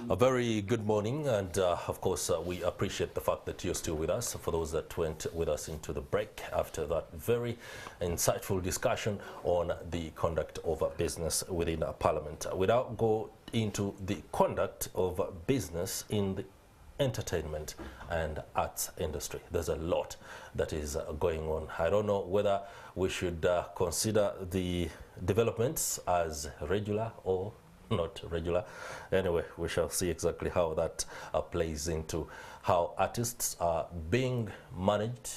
A very good morning, and of course we appreciate the fact that you're still with us. For those that went with us into the break after that very insightful discussion on the conduct of business within Parliament. Without go into the conduct of business in the entertainment and arts industry, there's a lot that is going on. I don't know whether we should consider the developments as regular or not regular. Anyway, we shall see exactly how that plays into how artists are being managed,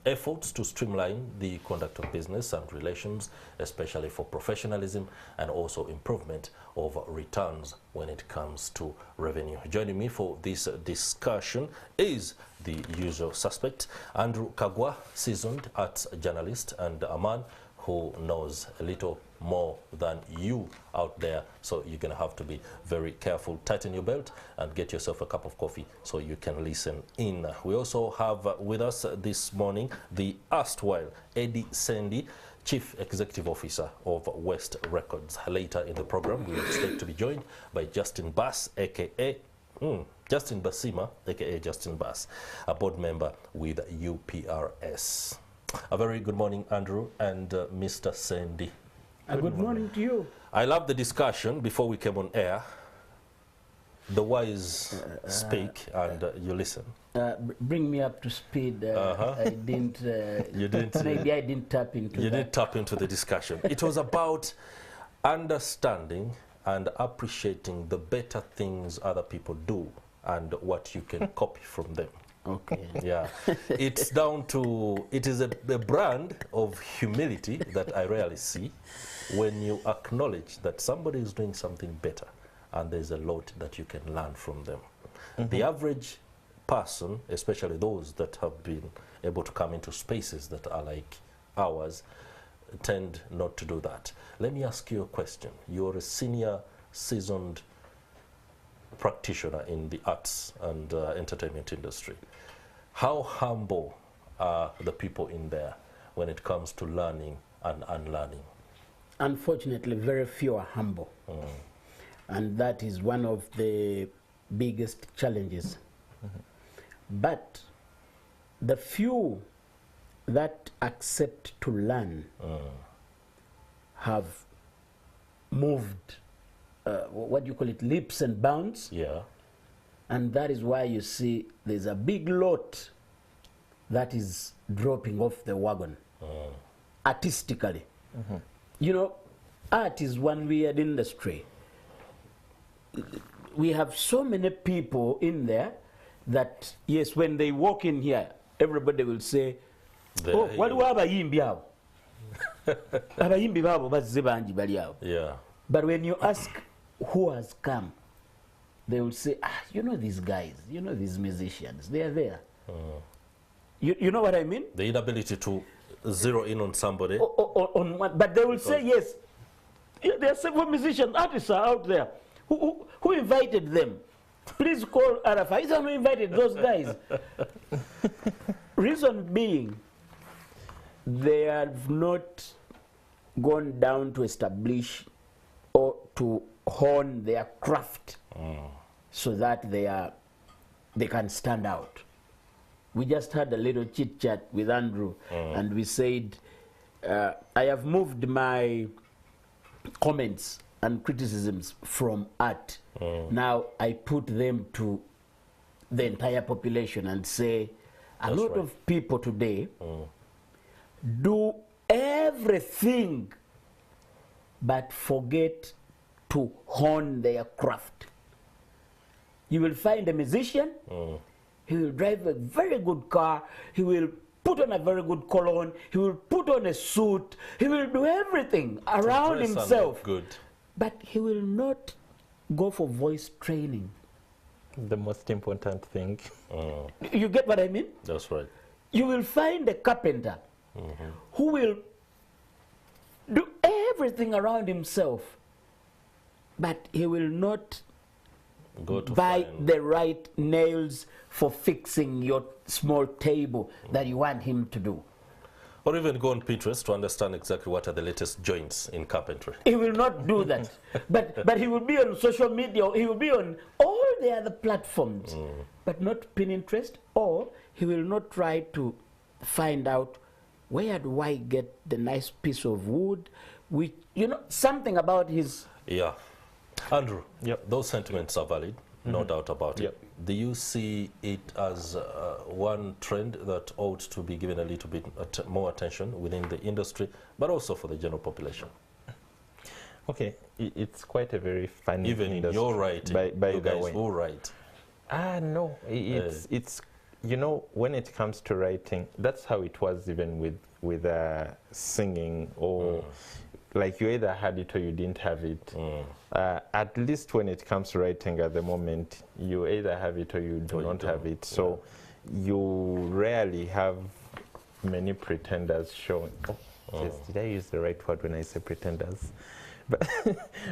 efforts to streamline the conduct of business and relations, especially for professionalism, and also improvement of returns when it comes to revenue. Joining me for this discussion is the usual suspect, Andrew Kagwa, seasoned arts journalist and a man who knows a little more than you out there, so you're gonna have to be very careful. Tighten your belt and get yourself a cup of coffee so you can listen in. We also have with us this morning the erstwhile AT NTV, Chief Executive Officer of West Records. Later in the program, we expect to be joined by Justin Bass, aka Justin Basima, aka Justin Bass, a board member with UPRS. A very good morning, Andrew and Mr. Sandy. Good morning to you. I love the discussion before we came on air. The wise speak and you listen. Bring me up to speed. I didn't. You didn't. Maybe I didn't tap into. You didn't tap into the discussion. It was about understanding and appreciating the better things other people do and what you can copy from them. Okay. Yeah, it's down to, it is a brand of humility that I rarely see when you acknowledge that somebody is doing something better and there's a lot that you can learn from them. The average person, especially those that have been able to come into spaces that are like ours, tend not to do that. Let me ask you a question. You're a senior, seasoned practitioner in the arts and entertainment industry. How humble are the people in there when it comes to learning and unlearning? Unfortunately, very few are humble. And that is one of the biggest challenges. But the few that accept to learn have moved, what do you call it, leaps and bounds. Yeah. And that is why you see there's a big lot that is dropping off the wagon artistically. You know, art is one weird industry. We have so many people in there that, yes, when they walk in here, everybody will say, oh, what do abayimbi abo? Abayimbi babo bazze bangi bali abo. Yeah. But when you ask who has come, they will say, you know these guys, you know these musicians, they are there. You know what I mean? The inability to zero in on somebody. On one, but they will say, yes, there are several musicians, artists are out there. Who invited them? Please call Arafa. He's the one who invited those guys. Reason being, they have not gone down to establish or to hone their craft so that they can stand out. We just had a little chit chat with Andrew and we said, I have moved my comments and criticisms from art. Now I put them to the entire population and say, a lot of people today do everything but forget to hone their craft. You will find a musician, he will drive a very good car, he will put on a very good cologne, he will put on a suit, he will do everything around himself. Good. But he will not go for voice training. The most important thing. You get what I mean? That's right. You will find a carpenter who will do everything around himself, but he will not Go to buy find the right nails for fixing your small table that you want him to do. Or even go on Pinterest to understand exactly what are the latest joints in carpentry. He will not do that. but he will be on social media, he will be on all the other platforms, but not Pinterest, or he will not try to find out where do I get the nice piece of wood, which, you know, something about his... Yeah. Andrew, those sentiments are valid, no doubt about it. Do you see it as one trend that ought to be given a little bit more attention within the industry, but also for the general population? Okay, it's quite a very funny even in industry. your writing, by you the guys way. will write. No, it's you know, when it comes to writing, that's how it was even with singing, or like you either had it or you didn't have it. At least when it comes to writing at the moment, you either have it or you do not have it. So you rarely have many pretenders showing. Yes, did I use the right word when I say pretenders?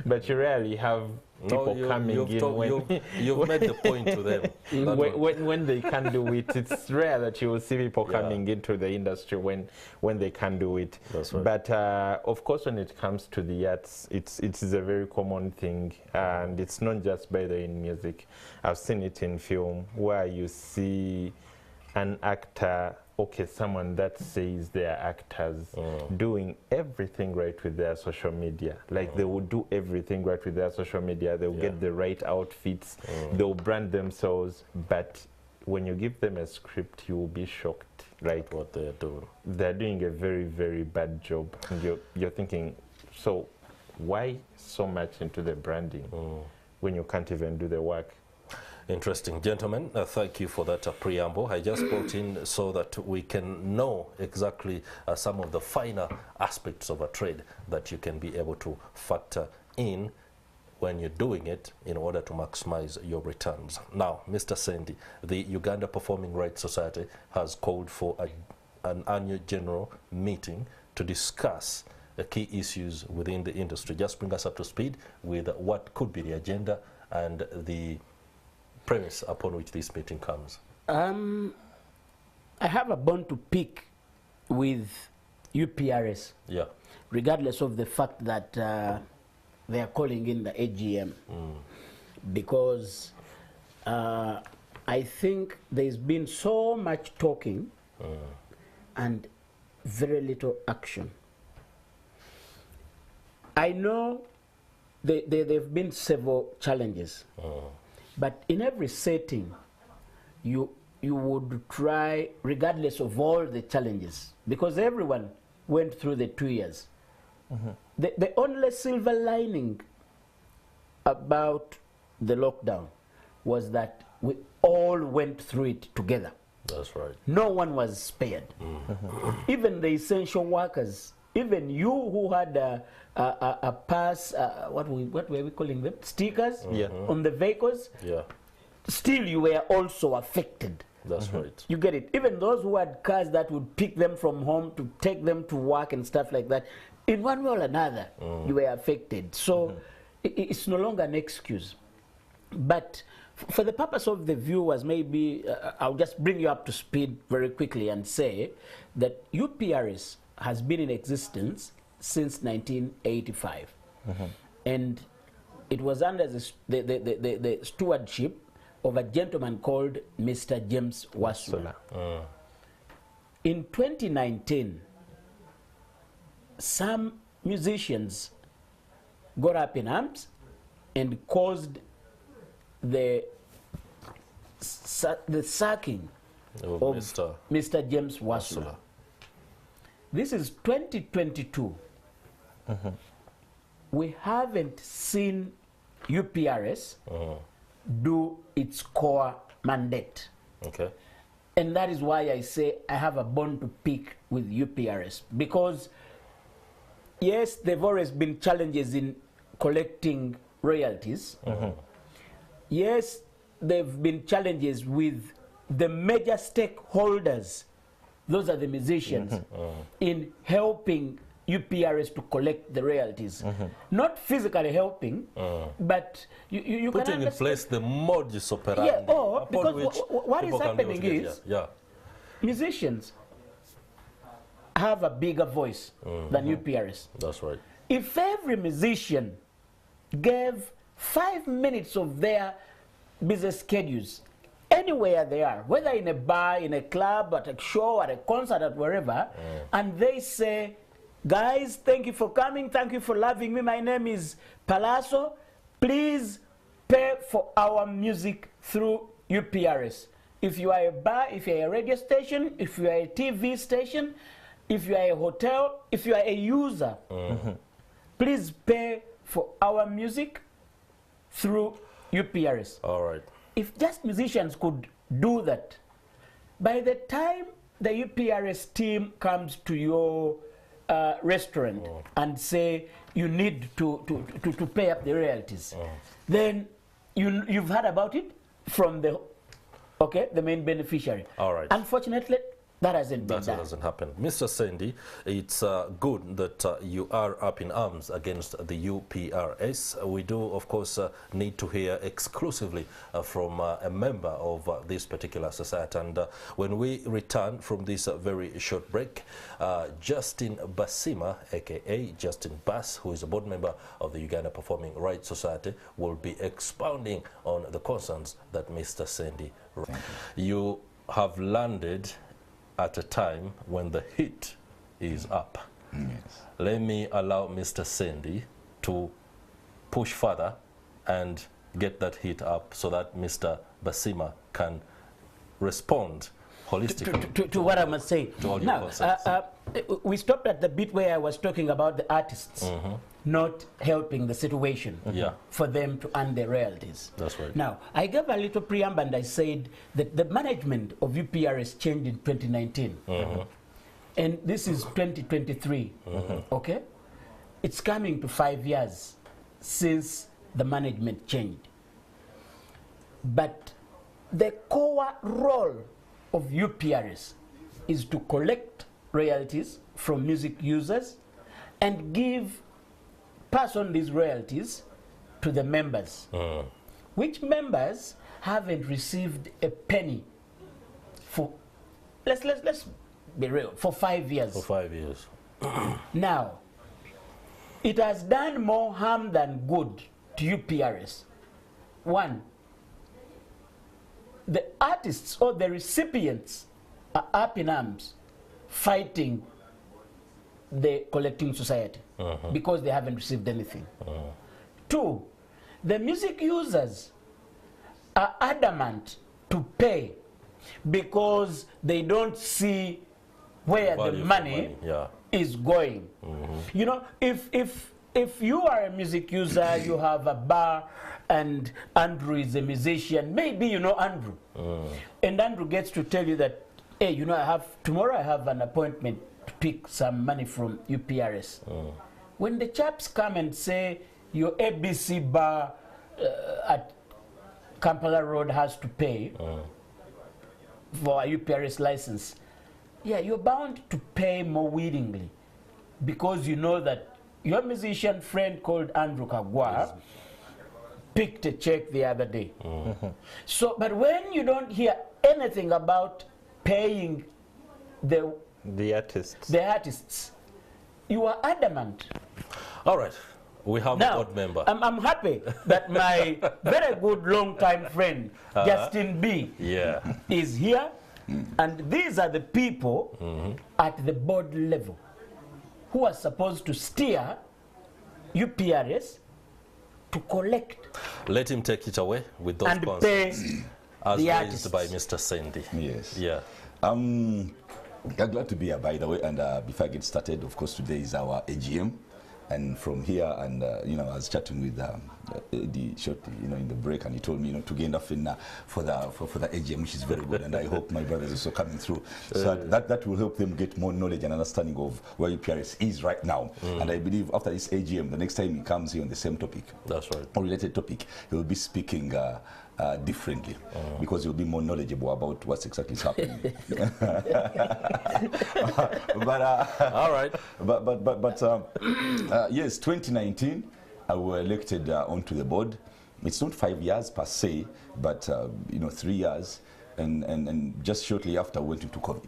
But you rarely have people coming in when you've made the point to them. when they can't do it. It's rare that you will see people coming into the industry when they can't do it. That's right. But of course, when it comes to the arts, it's a very common thing, and it's not just by the in music. I've seen it in film where you see an actor, someone that says they're actors, doing everything right with their social media. Like they will do everything right with their social media. They'll get the right outfits. They'll brand themselves. But when you give them a script, you will be shocked. Like what they're doing. They're doing a very, very bad job. And you're thinking, so why so much into the branding when you can't even do the work? Interesting. Gentlemen, thank you for that preamble. I just brought in so that we can know exactly some of the finer aspects of a trade that you can be able to factor in when you're doing it in order to maximize your returns. Now, Mr. Sendi, the Uganda Performing Rights Society has called for an annual general meeting to discuss the key issues within the industry. Just bring us up to speed with what could be the agenda and the premise upon which this meeting comes. I have a bone to pick with UPRS, regardless of the fact that they are calling in the AGM, because I think there's been so much talking and very little action. I know there have been several challenges. But in every setting, you would try, regardless of all the challenges, because everyone went through the 2 years. The only silver lining about the lockdown was that we all went through it together. That's right. No one was spared. Even the essential workers, even you who had a pass, what were we calling them? Stickers on the vehicles. Still, you were also affected. That's right. You get it. Even those who had cars that would pick them from home to take them to work and stuff like that, in one way or another, you were affected. So it's no longer an excuse. But for the purpose of the viewers, maybe I'll just bring you up to speed very quickly and say that UPRS has been in existence since 1985. And it was under the stewardship of a gentleman called Mr. James Wasula. In 2019, some musicians got up in arms and caused the sacking of Mr. James Wasula. This is 2022. We haven't seen UPRS do its core mandate. And that is why I say I have a bone to pick with UPRS, because yes, there have always been challenges in collecting royalties. Yes, there have been challenges with the major stakeholders, those are the musicians, in helping UPRS to collect the royalties. Not physically helping, but you putting can in place the modus operandi. Because what is happening is musicians, have a bigger voice than UPRS. That's right. If every musician gave 5 minutes of their busy schedules, anywhere they are, whether in a bar, in a club, at a show, at a concert, at wherever, and they say, guys, thank you for coming, thank you for loving me, my name is Palazzo, please pay for our music through UPRS. If you are a bar, if you are a radio station, if you are a TV station, if you are a hotel, if you are a user, please pay for our music through UPRS. All right. If just musicians could do that, by the time the UPRS team comes to your restaurant and say you need to pay up the royalties, then you've heard about it from the main beneficiary. All right. Unfortunately, that hasn't been That done. doesn't happen. Mr. Sandy, it's good that you are up in arms against the UPRS. We do, of course, need to hear exclusively from a member of this particular society. And when we return from this very short break, Justin Basima, a.k.a. Justin Bass, who is a board member of the Uganda Performing Rights Society, will be expounding on the concerns that Mr. Sandy raised. You have landed at a time when the heat is up. Yes. Let me allow Mr. Sandy to push further and get that heat up so that Mr. Basima can respond holistically To what I must say. to all your Now, concerns. we stopped at the bit where I was talking about the artists not helping the situation Yeah. for them to earn their royalties. That's right. Now, I gave a little preamble and I said that the management of UPRS changed in 2019. And this is 2023, okay? It's coming to 5 years since the management changed. But the core role of UPRS is to collect royalties from music users and pass on these royalties to the members, which members haven't received a penny for, let's be real, for 5 years. For 5 years. Now, it has done more harm than good to UPRS. One, the artists or the recipients are up in arms fighting the collecting society because they haven't received anything. Two, the music users are adamant to pay because they don't see where the Value for money yeah. is going. You know, if you are a music user, you have a bar, and Andrew is a musician, maybe you know Andrew, and Andrew gets to tell you that, hey, you know, tomorrow I have an appointment to pick some money from UPRS. When the chaps come and say your ABC bar at Kampala Road has to pay for a UPRS license, yeah, you're bound to pay more willingly because you know that your musician friend called Andrew Kagwa picked a check the other day. So, but when you don't hear anything about paying the artists, you are adamant. All right. We have Now, a board member. I'm happy that my very good long-time friend, Justin B, is here. And these are the people at the board level who are supposed to steer UPRS to collect. Let him take it away with those and concerns pay as the raised artists. by Mr. Sandy. Yes. Yeah. I'm glad to be here, by the way. And before I get started, of course, today is our AGM. And from here, and you know, I was chatting with the short, you know, in the break, and he told me, you know, to gain enough in for the AGM, which is very good. And I hope my brothers are also coming through, so that will help them get more knowledge and understanding of where UPRS is right now. And I believe after this AGM, the next time he comes here on the same topic, That's right. or related topic, he will be speaking differently because he'll be more knowledgeable about what's exactly happening. But All right. yes, 2019, I was elected onto the board. It's not 5 years per se, but you know, 3 years, and just shortly after I went into COVID.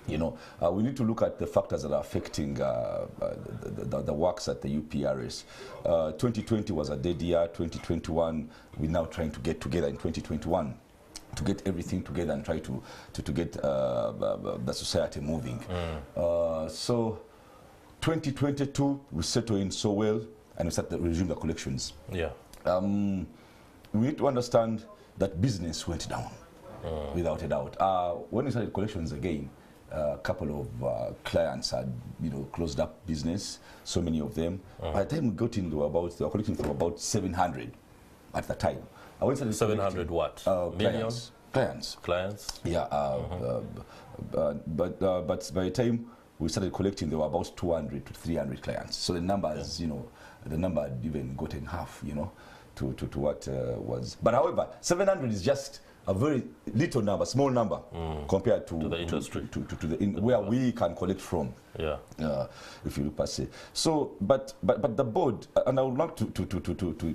You know, we need to look at the factors that are affecting the works at the UPRS. 2020 was a dead year. 2021, we're now trying to get together in 2021 to get everything together and try to get the society moving. So 2022, we settled in so well, and we started to resume the collections. Yeah. We need to understand that business went down, without a doubt. When we started collections again, a couple of clients had, closed up business, so many of them. By the time we got into they were collecting from about 700 at the time. 700 what? Million? Clients? Yeah, but by the time we started collecting, there were about 200 to 300 clients. So the numbers, the number had even gotten half, to what was. But however, 700 is just a very little number, small number, compared to the industry, where we can collect from. Yeah. If you look per se. So, but the board, and I would like to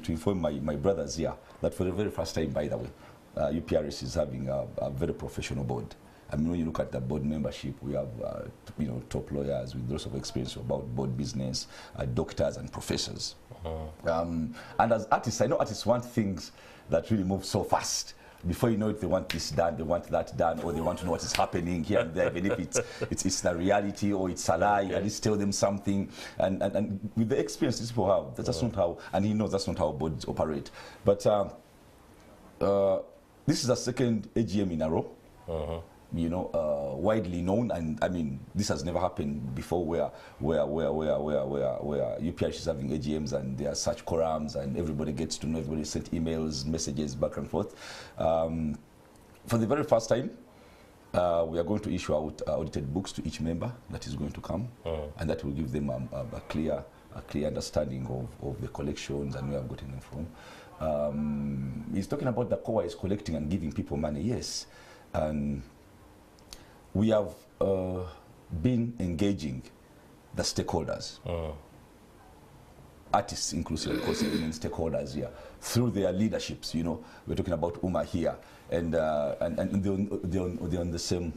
inform my brothers here that for the very first time, by the way, UPRS is having a very professional board. I mean, when you look at the board membership, we have top lawyers with lots of experience about board business, doctors and professors. And as artists, I know artists want things that really move so fast. Before you know it, they want this done, they want that done, or they want to know what is happening here and there, even if it's the reality or it's a lie. At least tell them something. And with the experience these people have, that's not how, and he knows that's not how boards operate. But this is the second AGM in a row. Widely known, and I mean, this has never happened before, where UPRS is having AGMs and there are such quorums and everybody gets to know, everybody sent emails, messages back and forth. For the very first time, we are going to issue out audited books to each member that is going to come, and that will give them a clear understanding of the collections and where I've gotten them from. He's talking about the COA is collecting and giving people money, yes, and we have been engaging the stakeholders, artists inclusive, of course, and stakeholders here through their leaderships. We're talking about UMA here, and they're on the same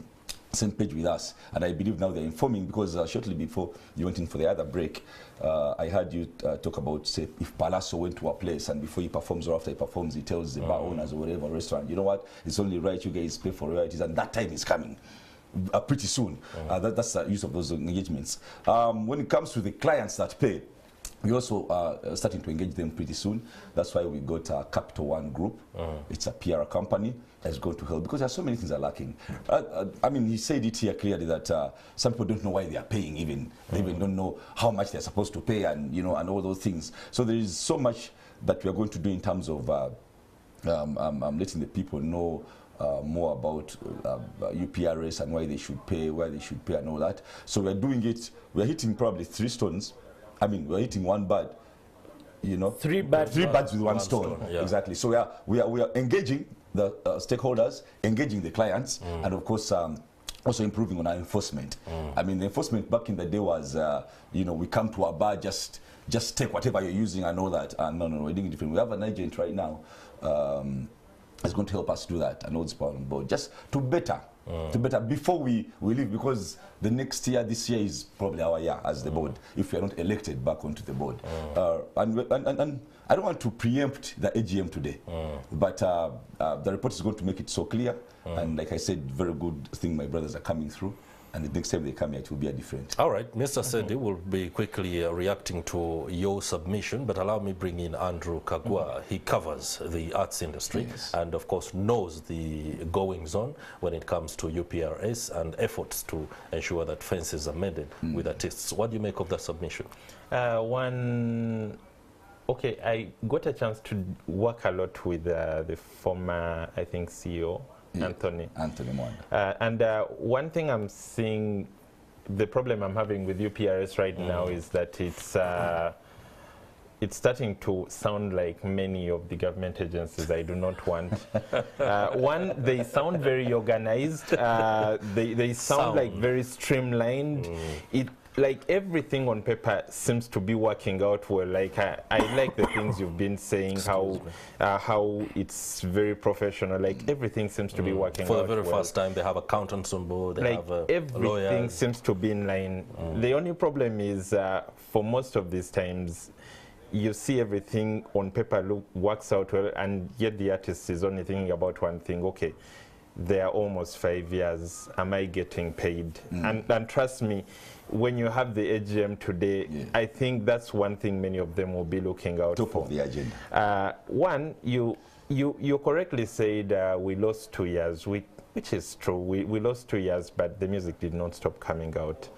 page with us, and I believe now they're informing, because shortly before you went in for the other break, I heard you talk about, say, if Palazzo went to a place and before he performs or after he performs, he tells the bar owners or whatever restaurant, you know what, it's only right you guys pay for royalties, and that time is coming. Pretty soon. That's the use of those engagements. When it comes to the clients that pay, we also are starting to engage them pretty soon. That's why we got a Capital One group. It's a PR company that's going to help, because there are so many things that are lacking. I mean, he said it here clearly that some people don't know why they are paying even. They even don't know how much they're supposed to pay, and and all those things. So there is so much that we are going to do in terms of letting the people know more about UPRS and why they should pay, where they should pay and all that. So we're doing it, we're hitting probably 3 stones. I mean, we're hitting one bird, 3 birds with one stone. Yeah. Exactly. So we are engaging the stakeholders, engaging the clients, and of course also improving on our enforcement. I mean, the enforcement back in the day was, we come to a bar, just take whatever you're using and all that. No, we're doing it different. We have an agent right now is going to help us do that, and all this power on board, just to better before we leave, because the next year, this year is probably our year as the board, if we are not elected back onto the board. And I don't want to preempt the AGM today, but the report is going to make it so clear, and like I said, very good thing my brothers are coming through. And the next time they come here, it will be a different. All right, Mr. Sedi will be quickly reacting to your submission, but allow me bring in Andrew Kagwa. He covers the arts industry and, of course, knows the goings-on when it comes to UPRS and efforts to ensure that fences are mended with artists. What do you make of that submission? Okay, I got a chance to work a lot with the former, I think, CEO. Anthony Mwanda. And one thing I'm seeing, the problem I'm having with UPRS right now is that it's starting to sound like many of the government agencies I do not want. One, they sound very organized. They sound like very streamlined. like everything on paper seems to be working out well. Like I like the things you've been saying, how it's very professional. Like everything seems to be working out for the very well. first time. They have accountants on board. They Like have everything lawyers. seems to be in line. The only problem is for most of these times, you see everything on paper works out well, and yet the artist is only thinking about one thing. Okay, they are almost 5 years. Am I getting paid? And trust me, when you have the AGM today, I think that's one thing many of them will be looking out for. Top of the agenda. One, you correctly said we lost 2 years, which is true. We lost 2 years, but the music did not stop coming out.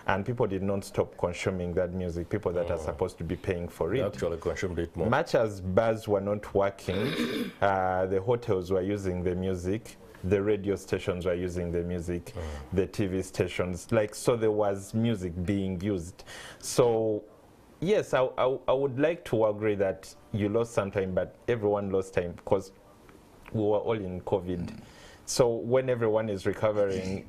And people did not stop consuming that music, people that are supposed to be paying for it. They actually consumed it more. Much as bars were not working, the hotels were using the music, the radio stations were using the music, the TV stations, like, so there was music being used. So yes, I would like to agree that you lost some time, but everyone lost time because we were all in COVID. So when everyone is recovering,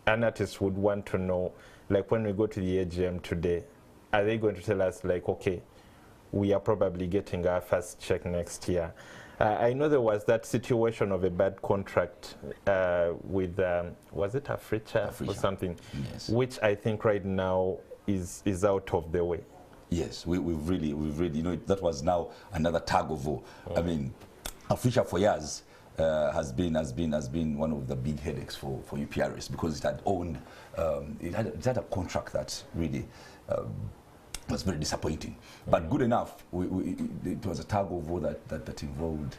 an artist would want to know, like when we go to the AGM today, are they going to tell us like, okay, we are probably getting our first check next year? I know there was that situation of a bad contract with, was it Africa or something? Yes. Which I think right now is out of the way. Yes, we've really, you know, that was now another tug of war. I mean, Africa for years has been one of the big headaches for UPRS because it had owned, it had a contract that really was very disappointing. But good enough, it was a tug of war that involved,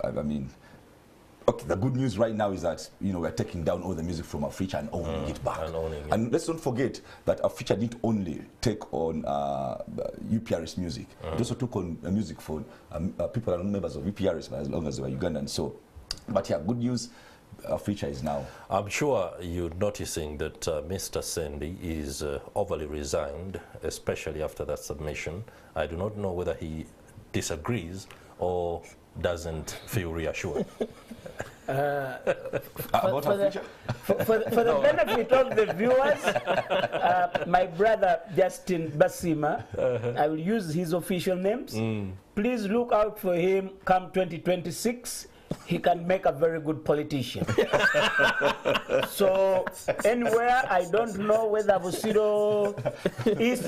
I mean, okay, the good news right now is that, you know, we're taking down all the music from Africa and owning it back. And let's don't forget that Africa didn't only take on UPRS music, it also took on music for people that are not members of UPRS, as long as they were Ugandan. So, but yeah, good news, Africa is now. I'm sure you're noticing that Mr. Sandy is overly resigned, especially after that submission. I do not know whether he disagrees or doesn't feel reassured. For the benefit of the viewers, my brother Justin Basima, I will use his official names. Please look out for him come 2026. He can make a very good politician. So anywhere, I don't know whether Busiro is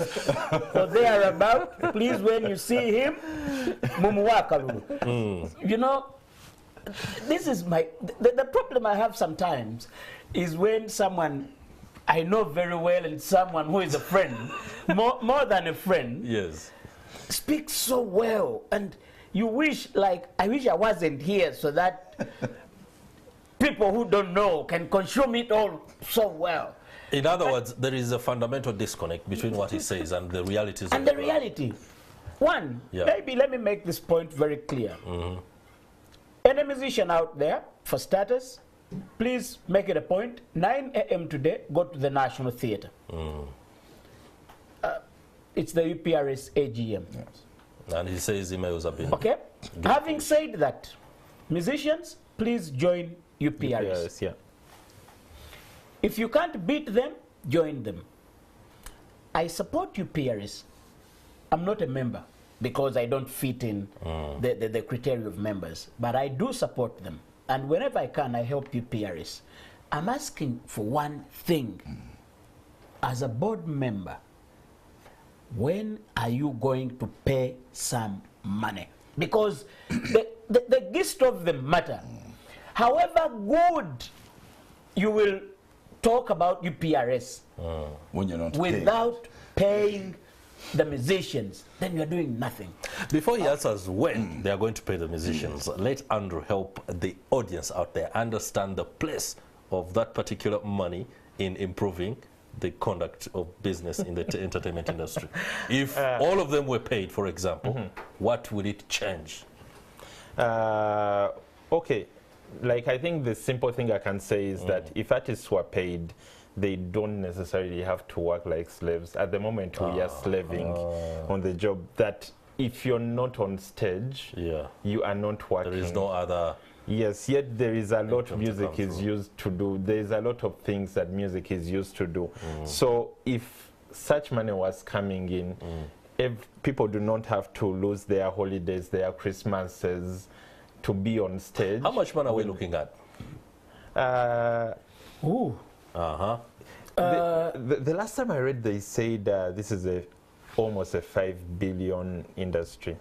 or thereabout, please when you see him, mumuwakalulu. You know, this is the problem I have sometimes is when someone I know very well and someone who is a friend, more than a friend, yes, speaks so well, and you wish, like, I wish I wasn't here so that people who don't know can consume it all so well. In other words, there is a fundamental disconnect between what he says and the realities. And the reality. One, maybe let me make this point very clear. Any musician out there, for starters, please make it a point, 9 a.m. today, go to the National Theatre. It's the UPRS AGM. Yes. And he says emails have been... Okay. Having said that, musicians, please join UPRS. Yeah. If you can't beat them, join them. I support UPRS. I'm not a member because I don't fit in the criteria of members, but I do support them. And whenever I can, I help UPRS. I'm asking for one thing. As a board member, when are you going to pay some money? Because the gist of the matter, however good you will talk about UPRS, when you're not without paying the musicians, then you're doing nothing. Before he answers when they are going to pay the musicians, let Andrew help the audience out there understand the place of that particular money in improving the conduct of business in the entertainment industry. If all of them were paid, for example, what would it change? Okay, like I think the simple thing I can say is that if artists were paid, they don't necessarily have to work like slaves. At the moment, we are slaving on the job that if you're not on stage, you are not working. There is no other... Yes, yet there is a lot music is used to do. There is a lot of things that music is used to do. So if such money was coming in, if people do not have to lose their holidays, their Christmases, to be on stage. How much money are we looking at? Ooh. The last time I read, they said this is almost a 5 billion industry.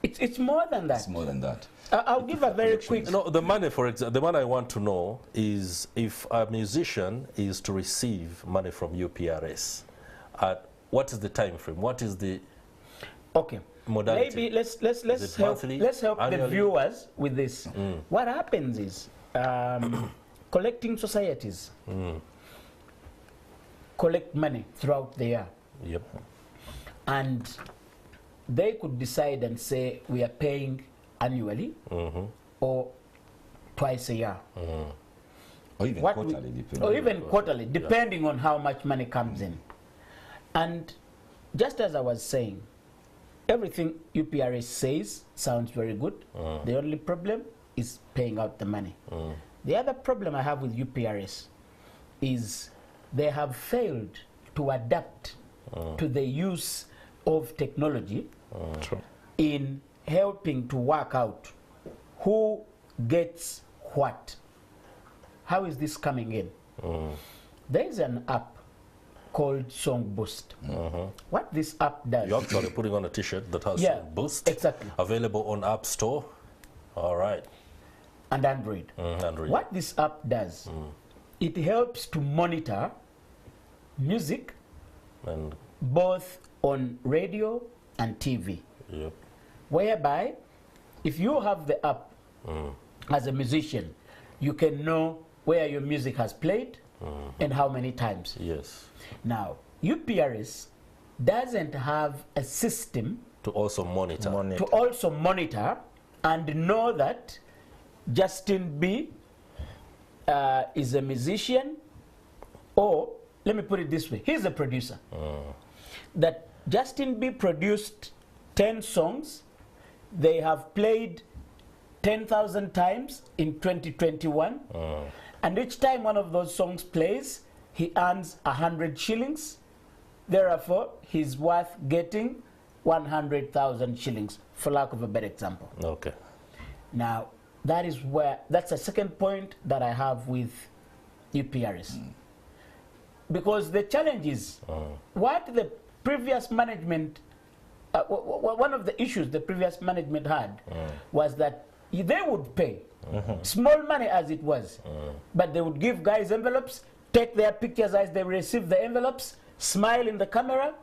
It's more than that. It's more than that. I'll give a very quick. No, the money, for example, the one I want to know is if a musician is to receive money from UPRS, what is the time frame? What is the Okay. modality? Maybe let's help monthly, the annually? viewers with this. What happens is collecting societies collect money throughout the year, Yep. and they could decide and say we are paying annually or twice a year, Or even What quarterly, depending. or even quarterly, depending on how much money comes in. And just as I was saying, everything UPRS says sounds very good. The only problem is paying out the money. The other problem I have with UPRS is they have failed to adapt to the use of technology in helping to work out who gets what. How is this coming in? There is an app called Song Boost. What this app does... You're actually putting on a T-shirt that has Yeah, Boost. exactly. Available on App Store. All right. And Android. Android. What this app does, it helps to monitor music And both on radio and TV. yep. Whereby, if you have the app as a musician, you can know where your music has played and how many times. Yes. Now, UPRS doesn't have a system To also monitor. to also monitor and know that Justin B is a musician, or let me put it this way, he's a producer. That Justin B produced 10 songs, they have played 10,000 times in 2021, and each time one of those songs plays, he earns 100 shillings. Therefore, he's worth getting 100,000 shillings, for lack of a better example. Okay. Now, that's a second point that I have with UPRS. Because the challenge is, what the previous management, one of the issues the previous management had was that they would pay, small money as it was, but they would give guys envelopes, take their pictures as they receive the envelopes, smile in the camera,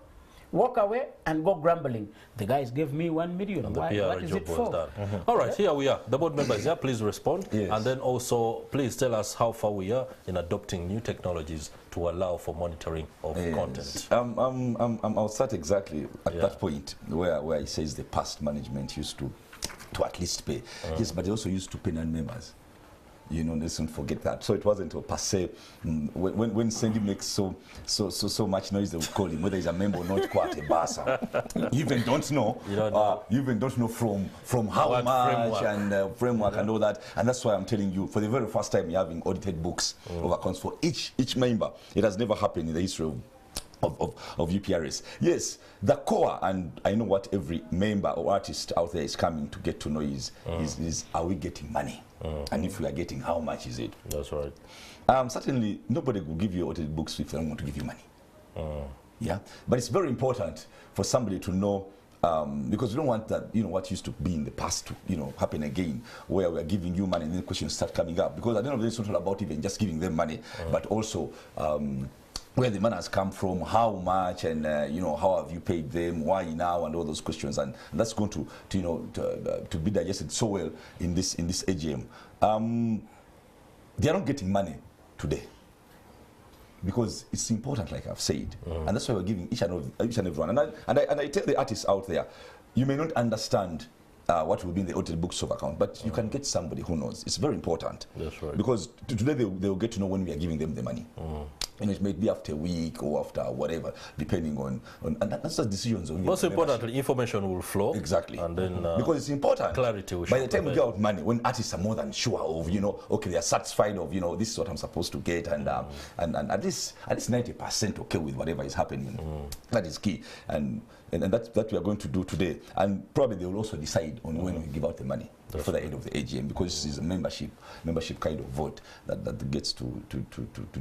walk away and go grumbling. The guys gave me 1 million. And the What PR is job it was for? done. All right, here we are. The board members here, please respond. Yes. And then also, please tell us how far we are in adopting new technologies to allow for monitoring of content. I'll start exactly at that point where it says the past management used to at least pay. Yes, but they also used to pay non-members. You know, let's not forget that. So it wasn't a per se. When Sandy makes so much noise, they would call him, whether he's a member or not, quite a basa. You even don't know. You even don't know from how What much framework. and framework and all that. And that's why I'm telling you, for the very first time, you're having audited books of accounts for each member. It has never happened in the history of UPRS. Yes, the core, and I know what every member or artist out there is coming to get to know is are we getting money? And if we are getting, how much is it? That's right. Certainly, nobody will give you audited books if they don't want to give you money. Yeah, but it's very important for somebody to know, because we don't want that, you know, what used to be in the past to, you know, happen again, where we're giving you money and then questions start coming up. Because at the end of the day, it's not all about even just giving them money, but also where the money has come from, how much, and you know, how have you paid them, why now, and all those questions, and that's going to you know to be digested so well in this AGM. They are not getting money today because it's important, like I've said, and that's why we're giving each and every one. And I tell the artists out there, you may not understand what will be in the audited books of account, but you can get somebody who knows. It's very important. That's right. Because today they will get to know when we are giving them the money. it may be after a week or after whatever, depending on and that's the decisions on most importantly, information will flow. Exactly. And then because it's important. Clarity will by the time we get out money, when artists are more than sure of, okay, they are satisfied of, this is what I'm supposed to get, and at least 90% okay with whatever is happening. That is key. And that's what we are going to do today. And probably they will also decide on when we give out the money before the end of the AGM, because this is a membership kind of vote that gets to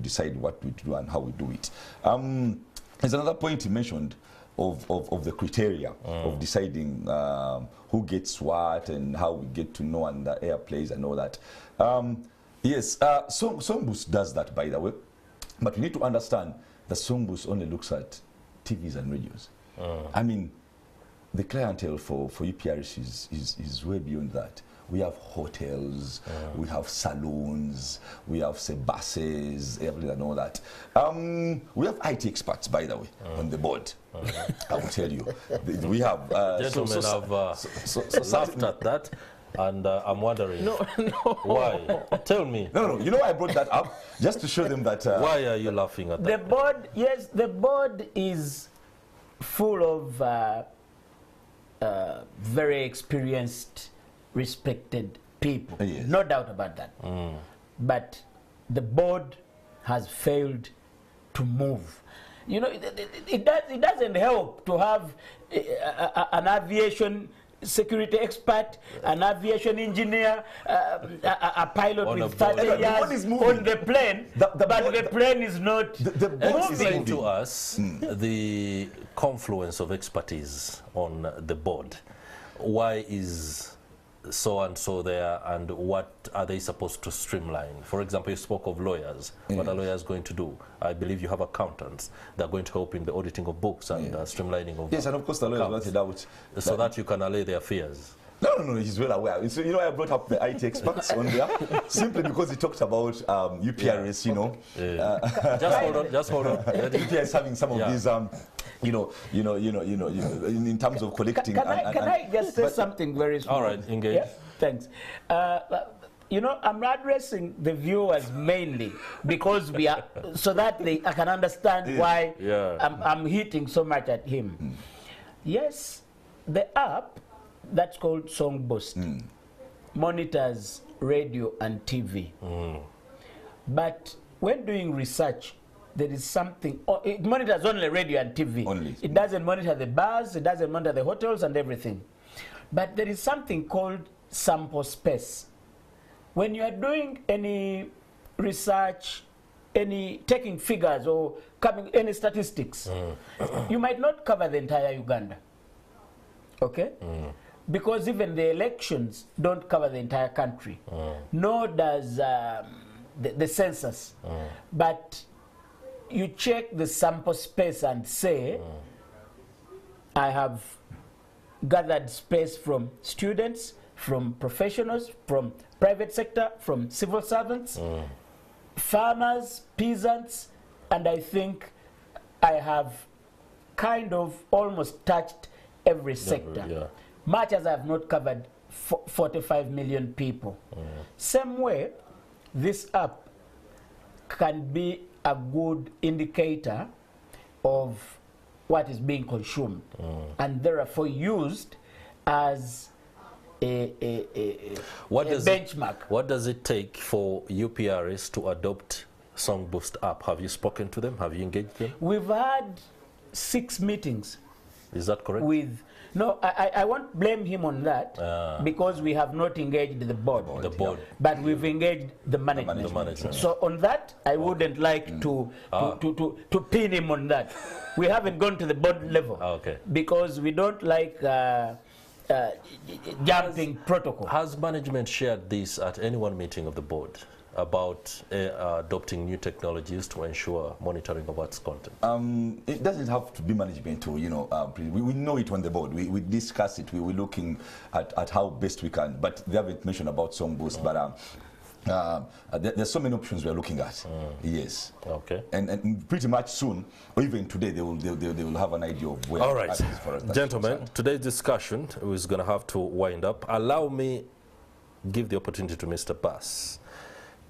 decide what we do and how we do it. There's another point he mentioned of the criteria of deciding who gets what and how we get to know, and the airplays and all that. Yes, Songboost does that, by the way, but we need to understand that Songboost only looks at TVs and radios. I mean, the clientele for UPRS is way beyond that. We have hotels, we have salons, we have buses, everything and all that. We have IT experts, by the way, on the board. I will tell you. We have... Gentlemen have laughed at that, and I'm wondering why. Tell me. No, I brought that up just to show them that... why are you laughing at that? The board, yes, the board is full of very experienced, respected people. Yes. No doubt about that. But the board has failed to move. It doesn't help to have an aviation security expert, an aviation engineer, a pilot on with 30 years on the plane, but the plane is not Explain to us the confluence of expertise on the board. Why is so-and-so there, and what are they supposed to streamline? For example, you spoke of lawyers. What are lawyers going to do? I believe you have accountants that are going to help in the auditing of books and streamlining of Yes, and of course the lawyers wanted out. So that you can allay their fears. No, he's well aware. So, I brought up the IT experts on there simply because he talked about UPRS, Just hold on. UPRS having some of these, in terms of collecting. Can I just say something very small? All right, engage. Yeah, thanks. I'm addressing the viewers mainly because so that I can understand why I'm hitting so much at him. Yes, the app that's called Songboost monitors radio and TV. But when doing research, there is something, it monitors only radio and TV. Only. It doesn't monitor the bars, it doesn't monitor the hotels and everything. But there is something called sample space. When you are doing any research, taking figures or any statistics, you might not cover the entire Uganda. Okay? Because even the elections don't cover the entire country. Nor does the census. But you check the sample space and say, I have gathered space from students, from professionals, from private sector, from civil servants, farmers, peasants, and I think I have kind of almost touched every sector. Much as I have not covered 45 million people. Same way, this app can be a good indicator of what is being consumed and therefore used as a benchmark. What does it take for UPRS to adopt Songboost app? Have you spoken to them? Have you engaged them? We've had 6 meetings. Is that correct? No, I won't blame him on that because we have not engaged the board. But we've engaged the management. So on that, I wouldn't like to pin him on that. We haven't gone to the board level because we don't like jumping protocol. Has management shared this at any one meeting of the board about adopting new technologies to ensure monitoring of arts content? It doesn't have to be management to, we know it on the board. We discuss it. We're looking at how best we can. But they haven't mentioned about Songboost. But there's so many options we're looking at. Yes. Okay. And pretty much soon, or even today, they will have an idea of where. All right, gentlemen. Today's discussion is going to have to wind up. Allow me give the opportunity to Mr. Bass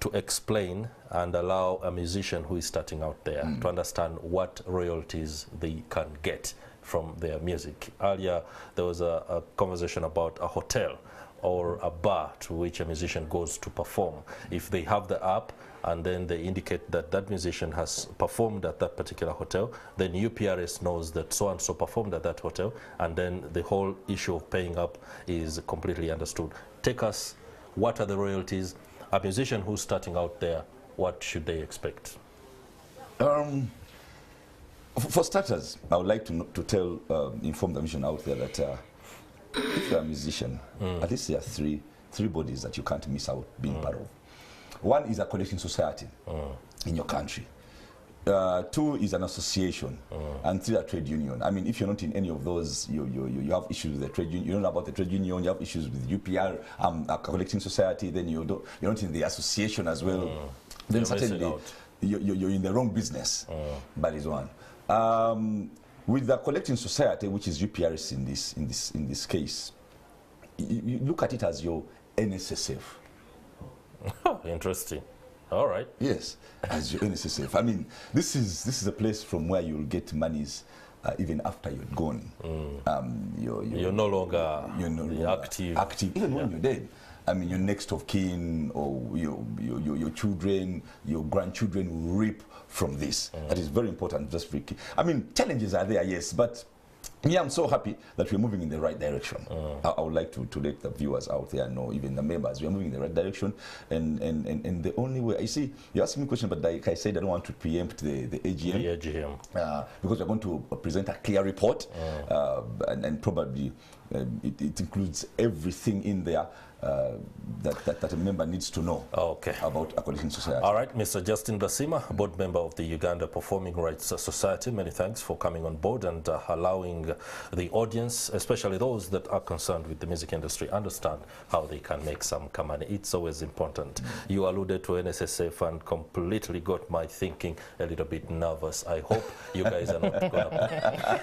to explain and allow a musician who is starting out there to understand what royalties they can get from their music. Earlier, there was a conversation about a hotel or a bar to which a musician goes to perform. If they have the app and then they indicate that that musician has performed at that particular hotel, then UPRS knows that so-and-so performed at that hotel, and then the whole issue of paying up is completely understood. Take us, what are the royalties? A musician who's starting out there, what should they expect? For starters, I would like to inform the musician out there that if you're a musician, at least there are three bodies that you can't miss out being part of. One is a collecting society in your country. 2 is an association, and 3 a trade union. I mean, if you're not in any of those, you have issues with the trade union. You don't know about the trade union. You have issues with UPR, a collecting society. Then you're not in the association as well. Then certainly you're in the wrong business. That is one. With the collecting society, which is UPRS in this case, you look at it as your NSSF. Oh, interesting. All right. Yes, as your NSSF. I mean, this is a place from where you'll get monies even after you're gone. You're no longer active. Even when you're dead. I mean, your next of kin or your children, your grandchildren will reap from this. That is very important. Just for, I mean, challenges are there, yes, but yeah, I'm so happy that we're moving in the right direction. I would like to let the viewers out there know, even the members, we're moving in the right direction. And the only way, I see, you asked me a question, but like I said, I don't want to preempt the AGM. The AGM. Because we're going to present a clear report, and probably it includes everything in there that a member needs to know about a collecting society. All right, Mr. Justin Basima, board member of the Uganda Performing Rights Society, many thanks for coming on board and allowing the audience, especially those that are concerned with the music industry, understand how they can make some money. It's always important. You alluded to NSSF and completely got my thinking a little bit nervous. I hope you guys are not going to...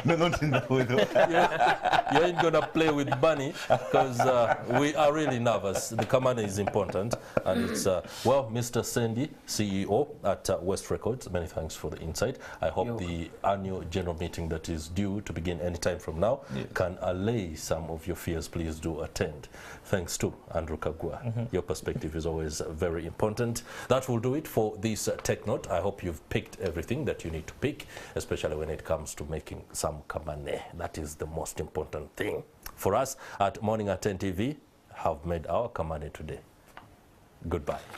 No, not in that way, though. You ain't going to play with money, because we are really nervous. The Kamane is important, and it's well, Mr. Sendi, CEO at West Records, many thanks for the insight. I hope the annual general meeting that is due to begin anytime from now can allay some of your fears. Please do attend. Thanks to Andrew Kagua. Your perspective is always very important. That will do it for this Tech Note. I hope you've picked everything that you need to pick, especially when it comes to making some Kamane. That is the most important thing. For us at Morning at NTV, have made our Kamane today. Goodbye.